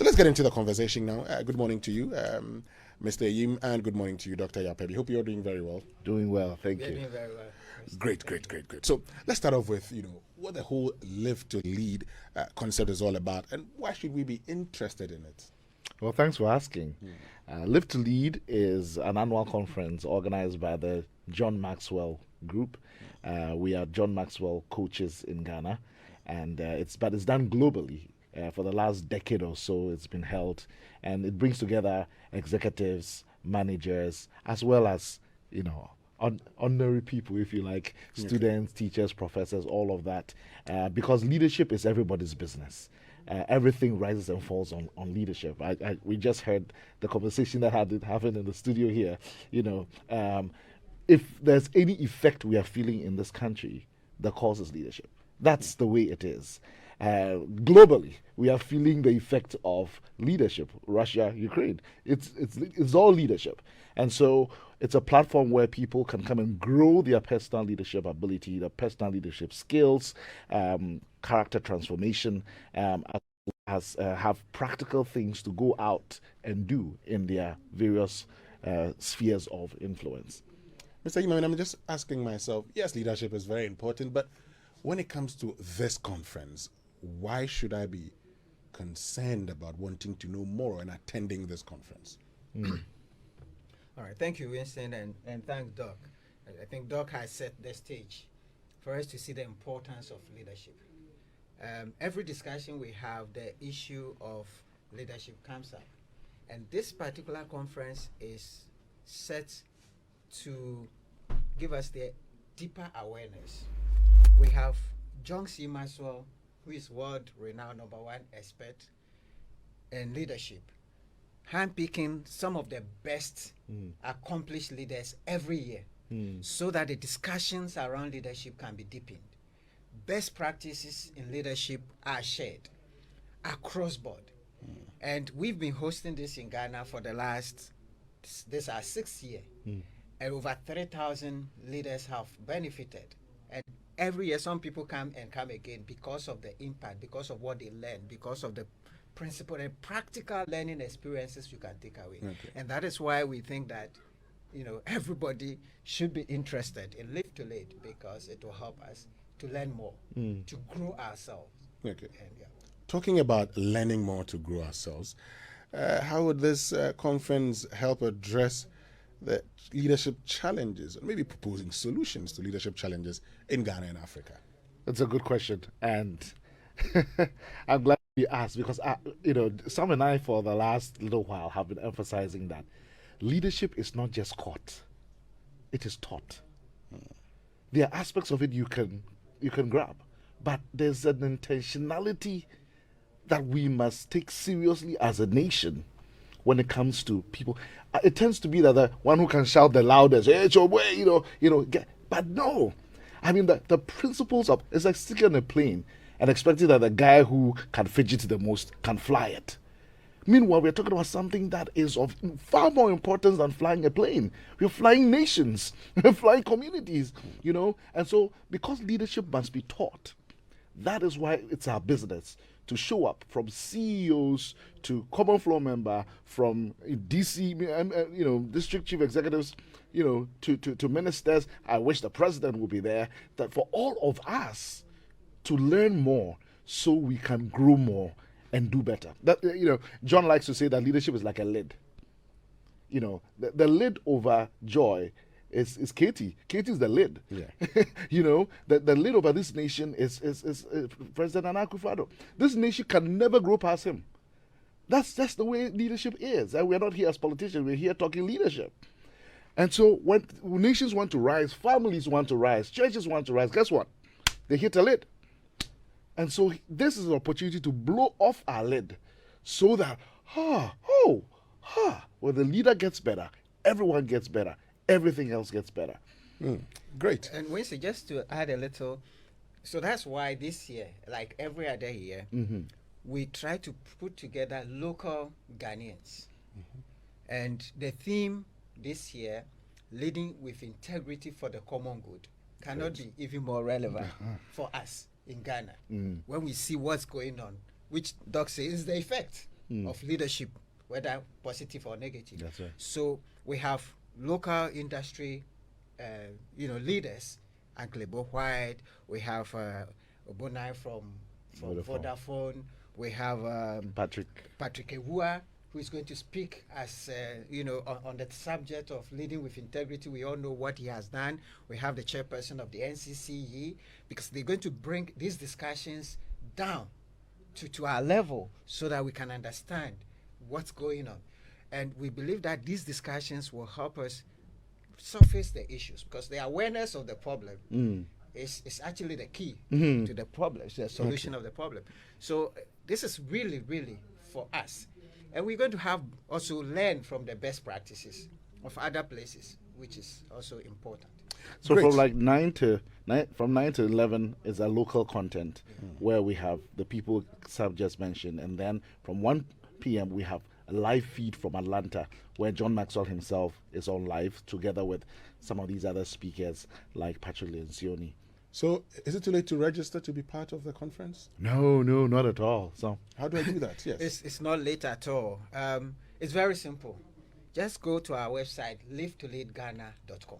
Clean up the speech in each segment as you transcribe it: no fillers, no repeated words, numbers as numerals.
So let's get into the conversation now. Good morning to you, Mr. Yim, and good morning to you, Dr. Yapebi. Hope you're doing very well. Doing well, thank We're you. doing very well. Great. So let's start off with, what the whole Live to Lead concept is all about, and why should we be interested in it? Well, thanks for asking. Live to Lead is an annual conference organized by the John Maxwell Group. We are John Maxwell coaches in Ghana, and it's done globally. For the last decade or so, it's been held, and it brings together executives, managers, as well as ordinary people, if you like, students, teachers, professors, all of that, because leadership is everybody's business. Everything rises and falls on leadership. We just heard the conversation that happened in the studio here. If there's any effect we are feeling in this country, the cause is leadership. That's the way it is. Globally, we are feeling the effect of leadership. Russia, Ukraine, it's all leadership, and so it's a platform where people can come and grow their personal leadership ability, their personal leadership skills, character transformation, as have practical things to go out and do in their various spheres of influence. Mr. Yim, I'm just asking myself, yes, leadership is very important, but when it comes to this conference, why should I be concerned about wanting to know more and attending this conference? All right, thank you, Winston, and thanks, Doc. I think Doc has set the stage for us to see the importance of leadership. Every discussion we have, the issue of leadership comes up. And this particular conference is set to give us the deeper awareness. We have John C. Maxwell, who is world-renowned #1 expert in leadership, handpicking some of the best accomplished leaders every year so that the discussions around leadership can be deepened. Best practices in leadership are shared across board. And we've been hosting this in Ghana for this is our 6th year. And over 3,000 leaders have benefited. And every year, some people come again because of the impact, because of what they learn, because of the principle and practical learning experiences you can take away. Okay. And that is why we think that, everybody should be interested in Live to Lead, because it will help us to learn more, to grow ourselves. Okay. And, Talking about learning more to grow ourselves, how would this conference help address the leadership challenges, or maybe proposing solutions to leadership challenges in Ghana and Africa? It's a good question, and I'm glad you asked, because Sam and I for the last little while have been emphasizing that leadership is not just caught, it is taught. There are aspects of it you can grab, but there's an intentionality that we must take seriously as a nation when it comes to people. It tends to be that the one who can shout the loudest, hey, it's your way, but no. I mean, the principles of, it's like sitting on a plane and expecting that the guy who can fidget the most can fly it. Meanwhile, we're talking about something that is of far more importance than flying a plane. We're flying nations, we're flying communities, And so, because leadership must be taught, that is why it's our business to show up, from CEOs to common floor member, from DC, district chief executives, to ministers. I wish the president would be there. That for all of us to learn more, so we can grow more and do better. That John likes to say that leadership is like a lid. The lid over joy is Katie. Katie's the lid. Yeah. The lid over this nation is President Nana Akufo-Addo. This nation can never grow past him. That's the way leadership is. And we're not here as politicians. We're here talking leadership. And so when nations want to rise, families want to rise, churches want to rise, guess what? They hit a lid. And so this is an opportunity to blow off our lid so that, when the leader gets better, everyone gets better. Everything else gets better. Great. And Winston, just to add a little, so that's why this year, like every other year, we try to put together local Ghanaians. And the theme this year, leading with integrity for the common good, cannot be even more relevant for us in Ghana when we see what's going on, which Doc says is the effect. of leadership, whether positive or negative. That's right. So we have local industry, leaders, Anklebo White. We have Obonai from Vodafone. We have Patrick. Patrick Ewua, who is going to speak as on the subject of leading with integrity. We all know what he has done. We have the chairperson of the NCCE, because they're going to bring these discussions down to our level so that we can understand what's going on. And we believe that these discussions will help us surface the issues, because the awareness of the problem is actually the key to the problem, the solution of the problem. So this is really, really for us. And we're going to have also learn from the best practices of other places, which is also important. So Great. from 9 to 11 is a local content where we have the people Sam just mentioned, and then from 1 p.m. we have a live feed from Atlanta where John Maxwell himself is on live together with some of these other speakers like Patrick Lencioni. So, is it too late to register to be part of the conference? No, not at all. So How do I do that? Yes. It's not late at all. It's very simple. Just go to our website, live2leadghana.com.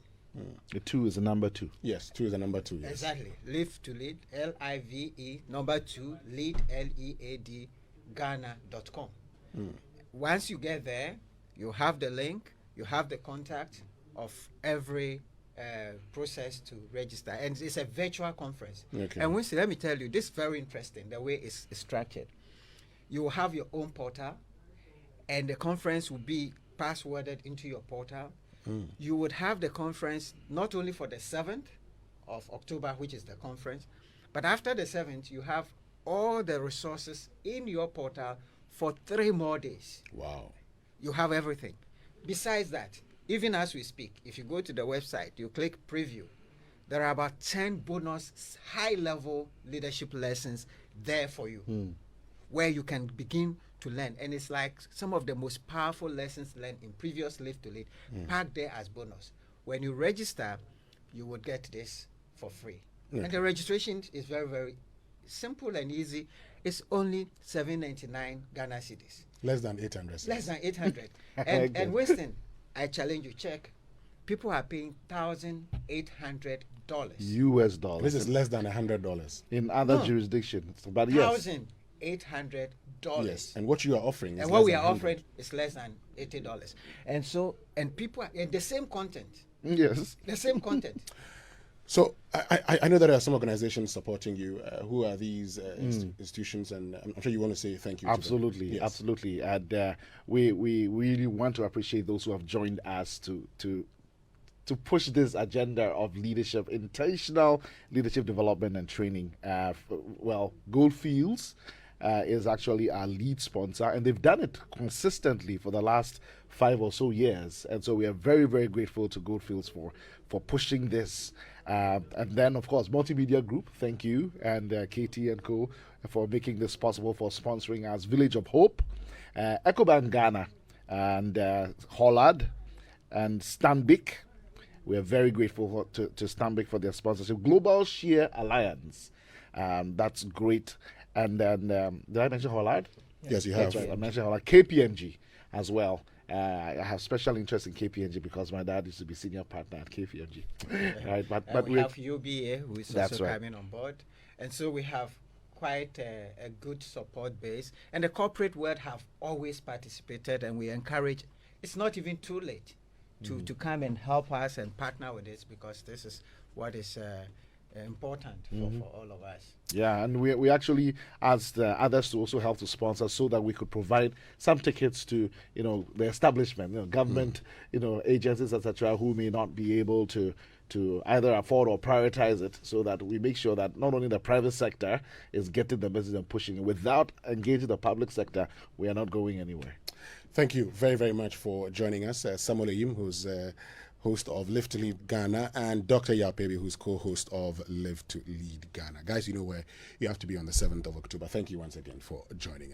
the 2 is the number 2. Yes, 2 is the number 2. Yes. Exactly. Live2Lead, Live, number 2, lead, LEAD, Ghana.com. Once you get there, you have the link, you have the contact of every process to register, and it's a virtual conference. Okay. And Winston, let me tell you, this is very interesting, the way it's structured. You will have your own portal, and the conference will be passworded into your portal. You would have the conference not only for the 7th of October, which is the conference, but after the 7th, you have all the resources in your portal for 3 more days. Wow. You have everything. Besides that, even as we speak, if you go to the website, you click preview, there are about 10 bonus high-level leadership lessons there for you, where you can begin to learn. And it's like some of the most powerful lessons learned in previous Live2Lead, packed there as bonus. When you register, you would get this for free. Okay. And the registration is very, very simple and easy. It's only 799 Ghana cedis. Less than 800. Less than 800. Okay. And Winston, I challenge you, check. People are paying $1,800. US dollars. This is less than $100. in other No. jurisdictions. But yes. $1,800. Yes. And what you are offering is And less what we than are 100. offering is less than $80. And so, and people are, and the same content. Yes. The same content. So I know there are some organizations supporting you. Who are these institutions? And I'm sure you want to say thank you. Absolutely, to them. Yes. absolutely. And we really want to appreciate those who have joined us to push this agenda of leadership, intentional leadership development and training. Goldfields is actually our lead sponsor, and they've done it consistently for the last 5 or so years. And so we are very, very grateful to Goldfields for pushing this. And then, of course, Multimedia Group, thank you, and KT and Co. for making this possible, for sponsoring us. Village of Hope, EcoBank Ghana, and Hollard, and Stanbic. We are very grateful to Stanbic for their sponsorship. Global Share Alliance, that's great. And then, did I mention Hollard? Yes, you That's have. right, I mentioned Hollard. KPMG as well. I have special interest in KPMG because my dad used to be senior partner at KPMG. Right, but we have UBA, who is That's also right. coming on board. And so we have quite a good support base. And the corporate world have always participated, and we encourage, it's not even too late to come and help us and partner with this, because this is what is important for all of us. Yeah, and we actually asked others to also help to sponsor so that we could provide some tickets to the establishment, government, agencies, etc., who may not be able to either afford or prioritize it, so that we make sure that not only the private sector is getting the message and pushing it. Without engaging the public sector, we are not going anywhere. Thank you very, very much for joining us. Samuel Ayim, who's host of Live2Lead Ghana, and Dr. Yapebi, who's co-host of Live2Lead Ghana. Guys, you know where you have to be on the 7th of October. Thank you once again for joining us.